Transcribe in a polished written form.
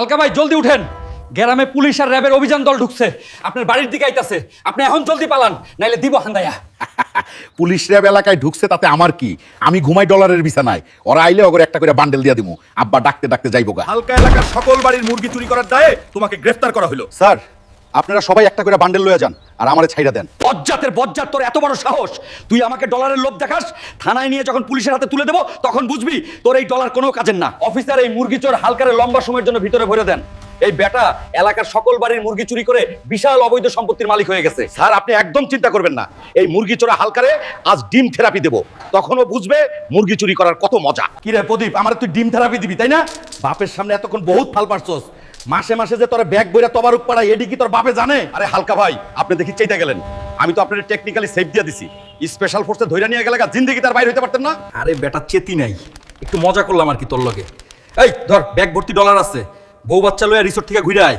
হালকা ভাই জলদি উঠেন, গ্রামে পুলিশ আর র্যাবের অভিযান দল ঢুকছে, আপনার বাড়ির দিকে আইতাছে। আপনি এখন জলদি পালান, নাইলে দিব হান্দায়া। পুলিশ র্যাব এলাকায় ঢুকছে তাতে আমার কি? আমি ঘুমাই ডলারের বিছানায়, ওরা আইলে ওগরে একটা করে বান্ডেল দিয়ে দিমু। আব্বা ডাকতে ডাকতে যাইবো গা। হালকা এলাকার সকল বাড়ির মুরগি চুরি করার দায়ে তোমাকে গ্রেফতার করা হলো। স্যার, আপনারা সবাই একটা করে বান্ডেল লয়ে যান আর আমারে ছাইড়া দেন। বজ্জাতের বজ্জাত, তোর এত বড় সাহস! তুই আমাকে ডলারের লোভ দেখাস? থানায় নিয়ে যখন পুলিশের হাতে তুলে দেবো তখন বুঝবি তোর এই ডলার কোনো কাজের না। অফিসার, এই মুরগি চোর হালকারে লম্বা সময়ের জন্য ভিতরে ভরে দেন। এই বেটা এলাকার সকল বাড়ির মুরগি চুরি করে বিশাল অবৈধ সম্পত্তির মালিক হয়ে গেছে। স্যার, আপনি একদম চিন্তা করবেন না, এই মুরগি চোরা হালকারে আজ ডিম থেরাপি দেবো, তখনও বুঝবে মুরগি চুরি করার কত মজা। কি রে প্রদীপ, আমার তুই ডিম থেরাপি দিবি তাই না? বাপের সামনে এতক্ষণ বহুত ফাল পারছস, মাসে মাসে যে তোর ব্যাগ বইরা তবারুক পাড়া এডি কি তোর বাপে জানে? আরে হালকা ভাই, আপনি দেখি চাইতে গেলেন, আমি তো আপনার টেকনিক্যালি সেফ দিয়ে দিছি। স্পেশাল ফোর্সে ধইরা নিয়ে গেলে জিন্দেগি তার বাইরে হইতে পারতেন না। আরে বেটা চেতি নাই, একটু মজা করলাম আর কি তোর লগে। এই ধর, ব্যাগ ভর্তি ডলার আছে, বউ বাচ্চা লইয়া রিসোর্ট থেকে ঘুরে আয়।